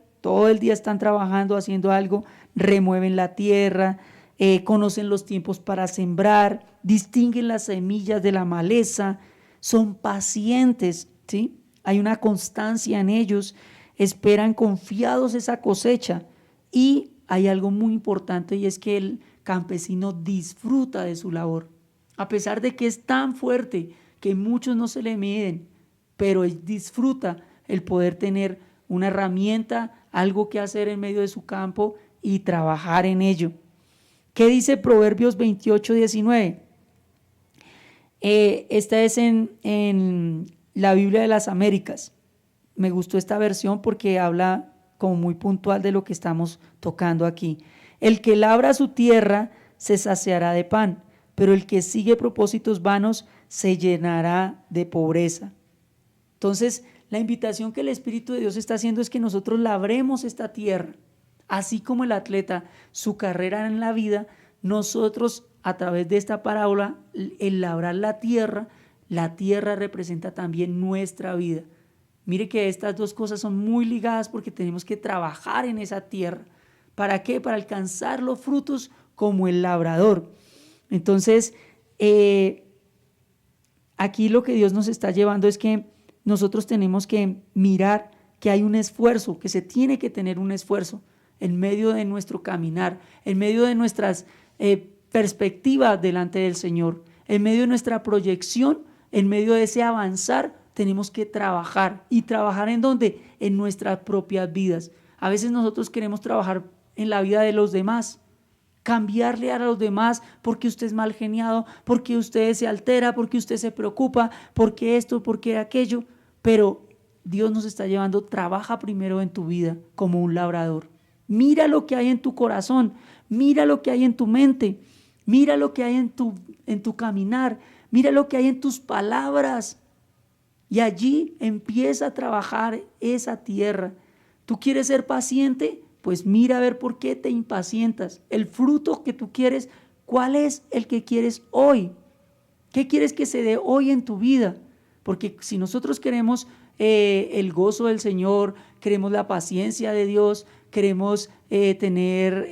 están trabajando, haciendo algo, remueven la tierra, conocen los tiempos para sembrar, distinguen las semillas de la maleza, son pacientes, ¿sí? Hay una constancia en ellos, esperan confiados esa cosecha, y hay algo muy importante, y es que el campesino disfruta de su labor, a pesar de que es tan fuerte que muchos no se le miden, pero él disfruta el poder tener una herramienta, algo que hacer en medio de su campo y trabajar en ello. ¿Qué dice Proverbios 28:19? Esta es en la Biblia de las Américas. Me gustó esta versión porque habla como muy puntual de lo que estamos tocando aquí. El que labra su tierra se saciará de pan, pero el que sigue propósitos vanos se llenará de pobreza. Entonces, la invitación que el Espíritu de Dios está haciendo es que nosotros labremos esta tierra, así como el atleta, su carrera en la vida. Nosotros, a través de esta parábola, el labrar la tierra representa también nuestra vida. Mire que estas dos cosas son muy ligadas, porque tenemos que trabajar en esa tierra. ¿Para qué? Para alcanzar los frutos como el labrador. Entonces, aquí lo que Dios nos está llevando es que nosotros tenemos que mirar que hay un esfuerzo, que se tiene que tener un esfuerzo en medio de nuestro caminar, en medio de nuestras perspectivas delante del Señor, en medio de nuestra proyección, en medio de ese avanzar, tenemos que trabajar. ¿Y trabajar en dónde? En nuestras propias vidas. A veces nosotros queremos trabajar en la vida de los demás, cambiarle a los demás porque usted es mal geniado, porque usted se altera, porque usted se preocupa, porque esto, porque aquello. Pero Dios nos está llevando, trabaja primero en tu vida como un labrador. Mira lo que hay en tu corazón, mira lo que hay en tu mente, mira lo que hay en tu caminar, mira lo que hay en tus palabras. Y allí empieza a trabajar esa tierra. ¿Tú quieres ser paciente? Pues mira a ver por qué te impacientas. El fruto que tú quieres, ¿cuál es el que quieres hoy? ¿Qué quieres que se dé hoy en tu vida? Porque si nosotros queremos el gozo del Señor, queremos la paciencia de Dios, queremos tener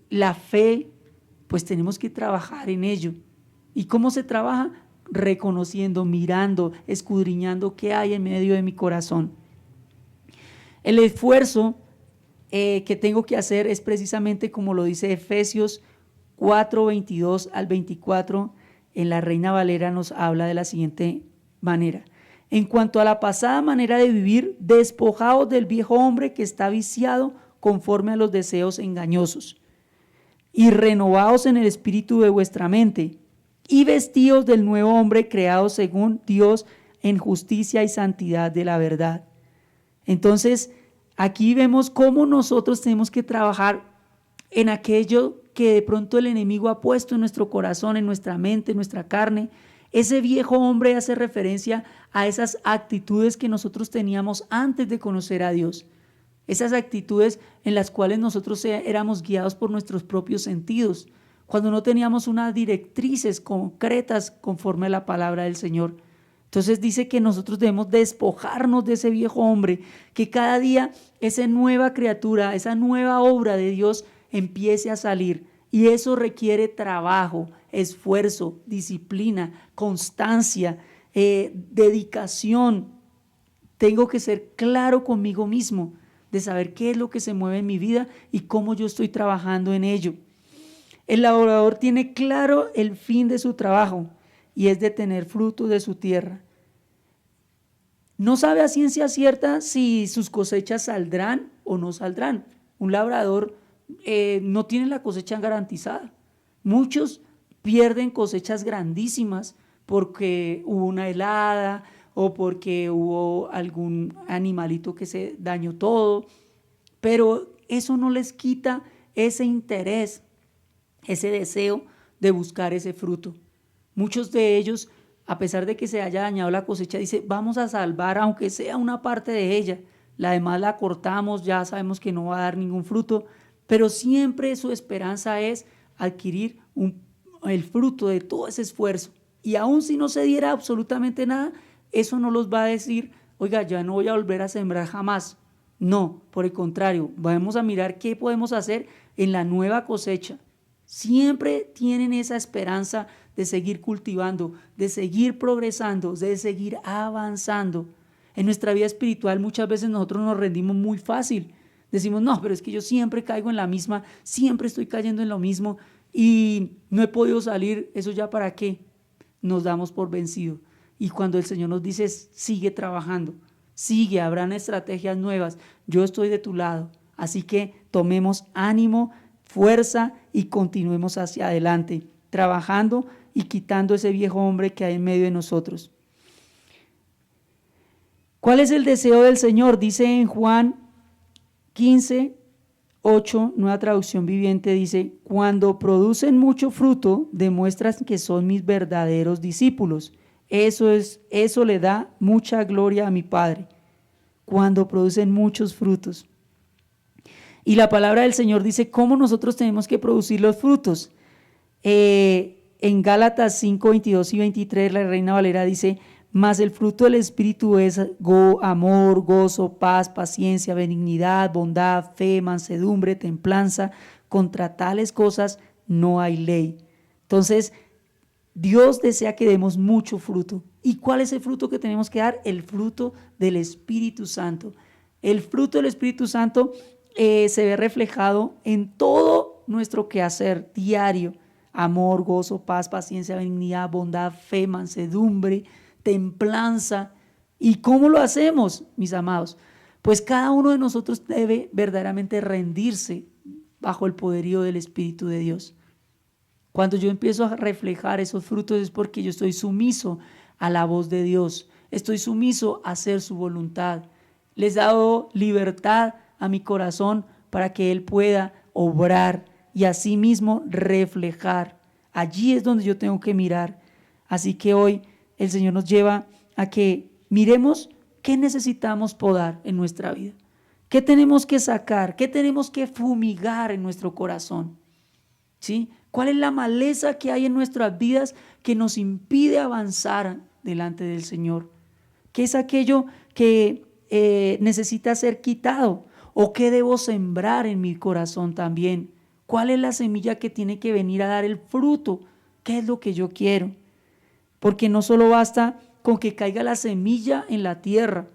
la fe, pues tenemos que trabajar en ello. ¿Y cómo se trabaja? Reconociendo, mirando, escudriñando qué hay en medio de mi corazón. El esfuerzo que tengo que hacer es precisamente como lo dice Efesios 4, 22 al 24, en la Reina Valera nos habla de la siguiente manera: en cuanto a la pasada manera de vivir, despojaos del viejo hombre que está viciado conforme a los deseos engañosos, y renovaos en el espíritu de vuestra mente, y vestíos del nuevo hombre creado según Dios en justicia y santidad de la verdad. Entonces, aquí vemos cómo nosotros tenemos que trabajar en aquello que de pronto el enemigo ha puesto en nuestro corazón, en nuestra mente, en nuestra carne. Ese viejo hombre hace referencia a esas actitudes que nosotros teníamos antes de conocer a Dios. Esas actitudes en las cuales nosotros éramos guiados por nuestros propios sentidos, cuando no teníamos unas directrices concretas conforme a la palabra del Señor. Entonces dice que nosotros debemos despojarnos de ese viejo hombre, que cada día esa nueva criatura, esa nueva obra de Dios empiece a salir. Y eso requiere trabajo, esfuerzo, disciplina, constancia, dedicación. Tengo que ser claro conmigo mismo de saber qué es lo que se mueve en mi vida y cómo yo estoy trabajando en ello. El labrador tiene claro el fin de su trabajo y es de tener fruto de su tierra. No sabe a ciencia cierta si sus cosechas saldrán o no saldrán. Un labrador no tiene la cosecha garantizada. Muchos pierden cosechas grandísimas porque hubo una helada o porque hubo algún animalito que se dañó todo, pero eso no les quita ese interés, ese deseo de buscar ese fruto. Muchos de ellos, a pesar de que se haya dañado la cosecha, dicen, vamos a salvar aunque sea una parte de ella, la demás la cortamos, ya sabemos que no va a dar ningún fruto, pero siempre su esperanza es adquirir el fruto de todo ese esfuerzo. Y aun si no se diera absolutamente nada, eso no los va a decir, oiga, ya no voy a volver a sembrar jamás. No, por el contrario, vamos a mirar qué podemos hacer en la nueva cosecha. Siempre tienen esa esperanza de seguir cultivando, de seguir progresando, de seguir avanzando. En nuestra vida espiritual muchas veces nosotros nos rendimos muy fácil. Decimos, no, pero es que yo siempre caigo en la misma, siempre estoy cayendo en lo mismo y no he podido salir, ¿eso ya para qué? Nos damos por vencido. Y cuando el Señor nos dice, sigue trabajando, sigue, habrán estrategias nuevas, yo estoy de tu lado. Así que tomemos ánimo, fuerza y continuemos hacia adelante, trabajando y quitando ese viejo hombre que hay en medio de nosotros. ¿Cuál es el deseo del Señor? Dice en Juan 15, 8, nueva traducción viviente, dice, cuando producen mucho fruto, demuestran que son mis verdaderos discípulos. Eso le da mucha gloria a mi Padre, cuando producen muchos frutos. Y la palabra del Señor dice cómo nosotros tenemos que producir los frutos. En Gálatas 5, 22 y 23, la Reina Valera dice, mas el fruto del Espíritu es amor, gozo, paz, paciencia, benignidad, bondad, fe, mansedumbre, templanza. Contra tales cosas no hay ley. Entonces, Dios desea que demos mucho fruto. ¿Y cuál es el fruto que tenemos que dar? El fruto del Espíritu Santo. El fruto del Espíritu Santo se ve reflejado en todo nuestro quehacer diario: amor, gozo, paz, paciencia, benignidad, bondad, fe, mansedumbre, templanza. ¿Y cómo lo hacemos, mis amados? Pues cada uno de nosotros debe verdaderamente rendirse bajo el poderío del Espíritu de Dios. Cuando yo empiezo a reflejar esos frutos es porque yo estoy sumiso a la voz de Dios, estoy sumiso a hacer su voluntad. Les he dado libertad a mi corazón para que Él pueda obrar y asimismo reflejar. Allí es donde yo tengo que mirar. Así que hoy el Señor nos lleva a que miremos qué necesitamos podar en nuestra vida, qué tenemos que sacar, qué tenemos que fumigar en nuestro corazón, ¿sí? ¿Cuál es la maleza que hay en nuestras vidas que nos impide avanzar delante del Señor? ¿Qué es aquello que necesita ser quitado? ¿O qué debo sembrar en mi corazón también? ¿Cuál es la semilla que tiene que venir a dar el fruto? ¿Qué es lo que yo quiero? Porque no solo basta con que caiga la semilla en la tierra,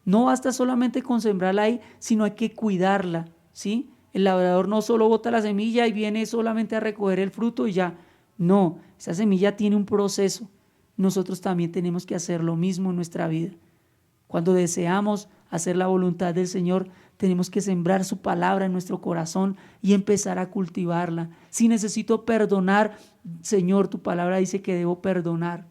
no basta solamente con sembrarla ahí, sino hay que cuidarla, ¿sí? El labrador no solo bota la semilla y viene solamente a recoger el fruto y ya. No, esa semilla tiene un proceso. Nosotros también tenemos que hacer lo mismo en nuestra vida. Cuando deseamos hacer la voluntad del Señor, tenemos que sembrar su palabra en nuestro corazón y empezar a cultivarla. Si necesito perdonar, Señor, tu palabra dice que debo perdonar.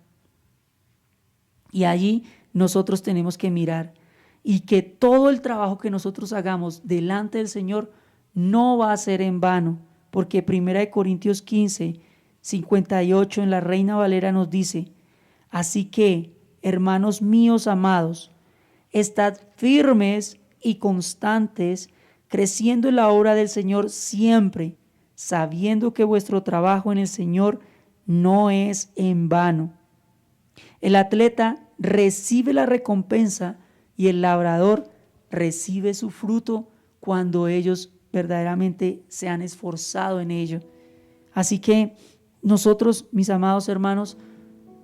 Y allí nosotros tenemos que mirar y que todo el trabajo que nosotros hagamos delante del Señor no va a ser en vano, porque 1 Corintios 15, 58 en la Reina Valera nos dice: así que, hermanos míos amados, estad firmes y constantes, creciendo en la obra del Señor siempre, sabiendo que vuestro trabajo en el Señor no es en vano. El atleta recibe la recompensa y el labrador recibe su fruto cuando ellos verdaderamente se han esforzado en ello. Así que nosotros, mis amados hermanos,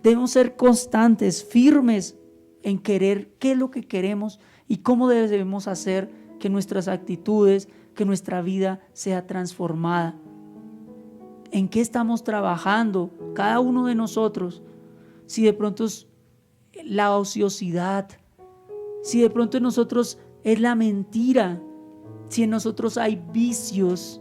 debemos ser constantes, firmes en querer qué es lo que queremos y cómo debemos hacer que nuestras actitudes, que nuestra vida sea transformada. ¿En qué estamos trabajando cada uno de nosotros? Si de pronto es la ociosidad, si de pronto en nosotros es la mentira, si en nosotros hay vicios,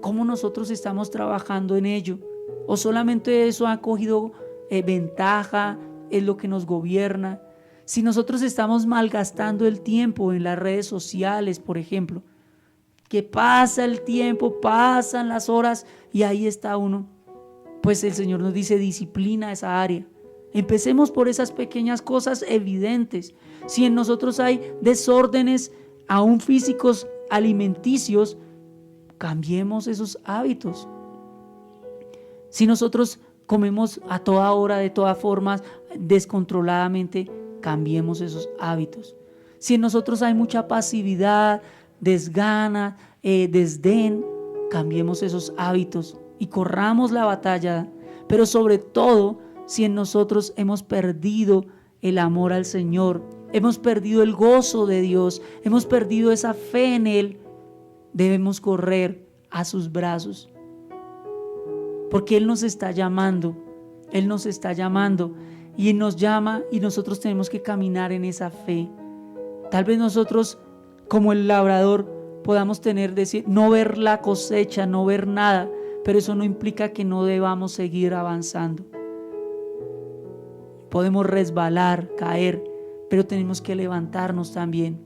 ¿cómo nosotros estamos trabajando en ello? ¿O solamente eso ha cogido ventaja, es lo que nos gobierna? Si nosotros estamos malgastando el tiempo en las redes sociales, por ejemplo, que pasa el tiempo, pasan las horas y ahí está uno, pues el Señor nos dice: disciplina esa área. Empecemos por esas pequeñas cosas evidentes. Si en nosotros hay desórdenes, aún físicos, alimenticios, cambiemos esos hábitos. Si nosotros comemos a toda hora, de todas formas, descontroladamente, cambiemos esos hábitos. Si en nosotros hay mucha pasividad, desgana, desdén, cambiemos esos hábitos y corramos la batalla. Pero sobre todo, si en nosotros hemos perdido el amor al Señor, hemos perdido el gozo de Dios, hemos perdido esa fe en Él, debemos correr a sus brazos. Porque Él nos está llamando, Él nos está llamando y nos llama y nosotros tenemos que caminar en esa fe. Tal vez nosotros, como el labrador, podamos no ver la cosecha, no ver nada, pero eso no implica que no debamos seguir avanzando. Podemos resbalar, caer, pero tenemos que levantarnos también.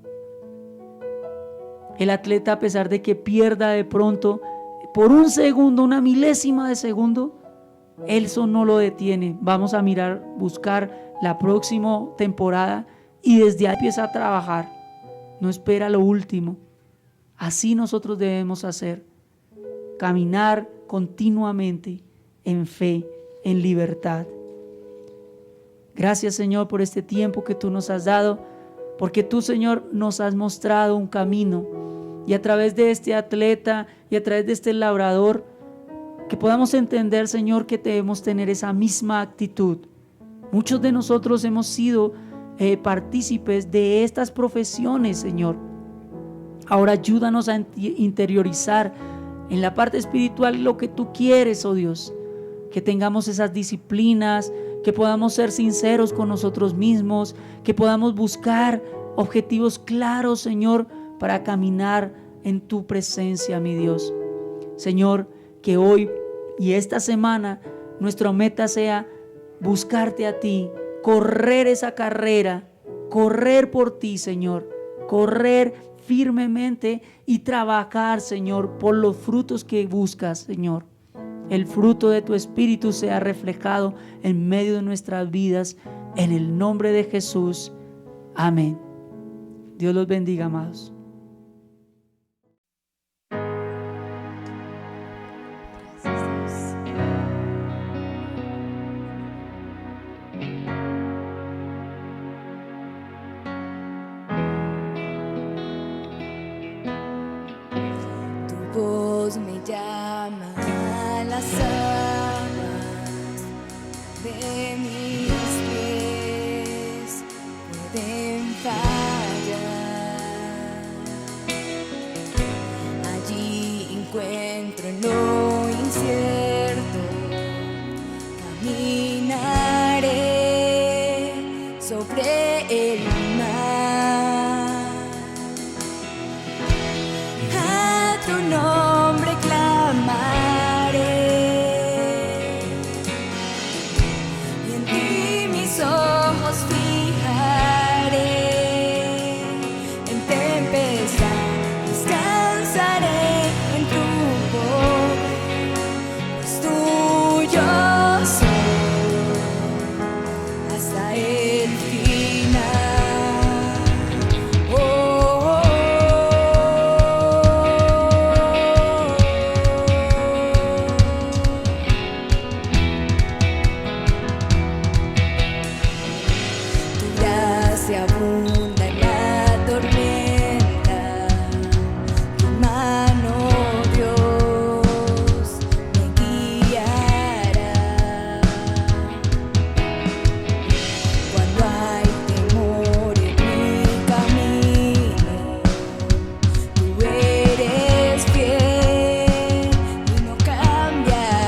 El atleta, a pesar de que pierda de pronto por un segundo, una milésima de segundo, eso no lo detiene. Vamos a mirar, buscar la próxima temporada y desde ahí empieza a trabajar. No espera lo último. Así nosotros debemos hacer. Caminar continuamente en fe, en libertad. Gracias, Señor, por este tiempo que tú nos has dado, porque tú, Señor, nos has mostrado un camino, y a través de este atleta y a través de este labrador, que podamos entender, Señor, que debemos tener esa misma actitud. Muchos de nosotros hemos sido partícipes de estas profesiones, Señor. Ahora ayúdanos a interiorizar en la parte espiritual lo que tú quieres, oh Dios. Que tengamos esas disciplinas, que podamos ser sinceros con nosotros mismos, que podamos buscar objetivos claros, Señor, para caminar en tu presencia, mi Dios. Señor, que hoy y esta semana nuestra meta sea buscarte a ti, correr esa carrera, correr por ti, Señor, correr firmemente y trabajar, Señor, por los frutos que buscas, Señor. El fruto de tu Espíritu sea reflejado en medio de nuestras vidas, en el nombre de Jesús. Amén. Dios los bendiga, amados. Tu voz me llama a las aguas de mis pies pueden fallar. Allí encuentro en lo incierto, caminaré sobre el mar. A tu nombre clamaré, y en ti mis ojos fijaré. En tempestad descansaré en tu poder, pues tuyo soy hasta el final. Oh, oh, oh. Tu gracia abunda en la tormenta, tu mano, Dios, me guiará. Cuando hay temor en mi camino, tú eres fiel y no cambiarás.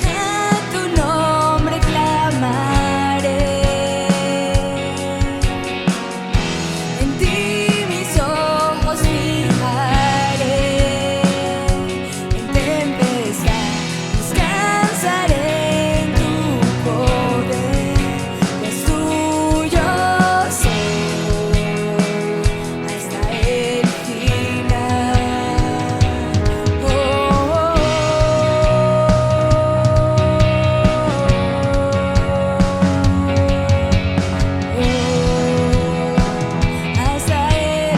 A tu nombre clamaré, en ti mis ojos fijaré. En tempestad descansaré en tu poder, pues tuyo soy hasta el final. Oh, oh, oh. Hasta el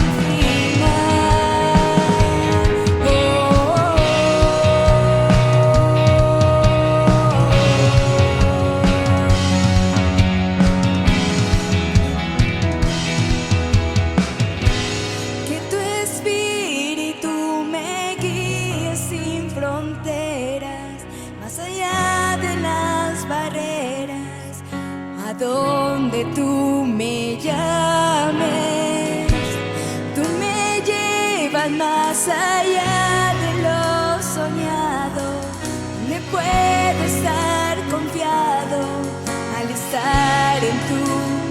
Que tu espíritu me guíe sin fronteras, más allá de las barreras, a donde tú me llames. Tú me llevas más allá de lo soñado, donde puedo estar confiado al estar en tu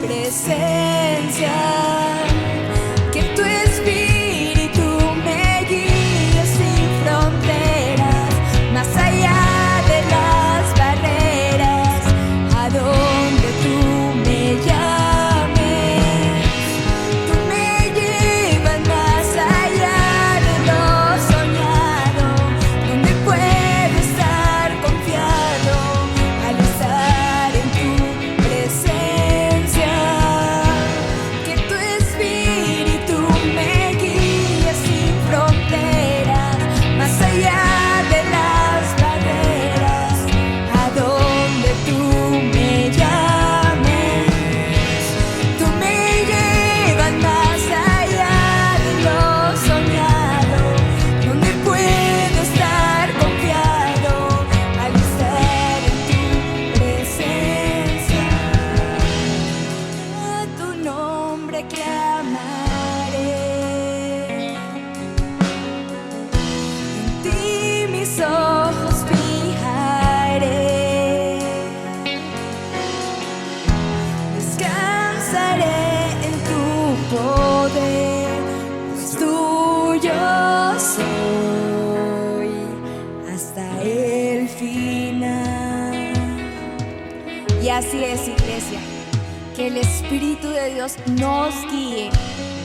presencia. Que tu espíritu me guíe sin fronteras, más allá de las barreras, a donde tú me llames. Tú me llevas más allá de lo soñado, donde puedo estar confiado al estar en tu presencia. Que tu final. Y así es, iglesia, que el Espíritu de Dios nos guíe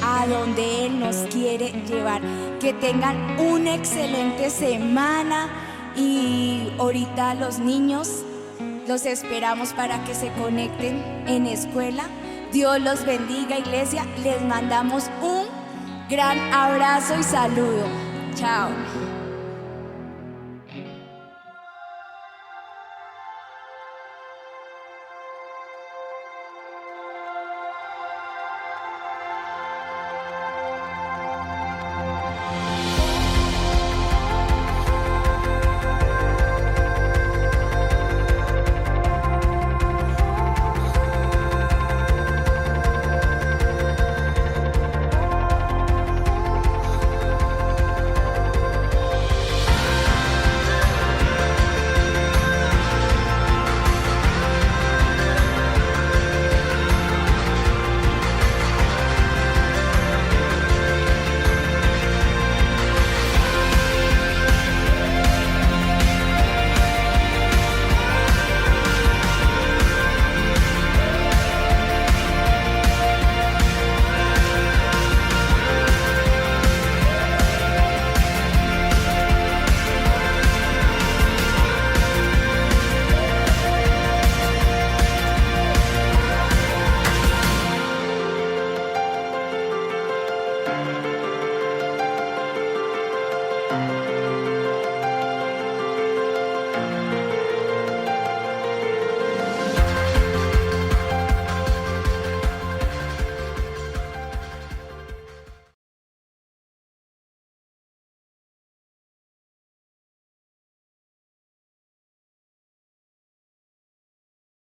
a donde Él nos quiere llevar. Que tengan una excelente semana y ahorita los niños los esperamos para que se conecten en escuela. Dios los bendiga, iglesia. Les mandamos un gran abrazo y saludo. Chao.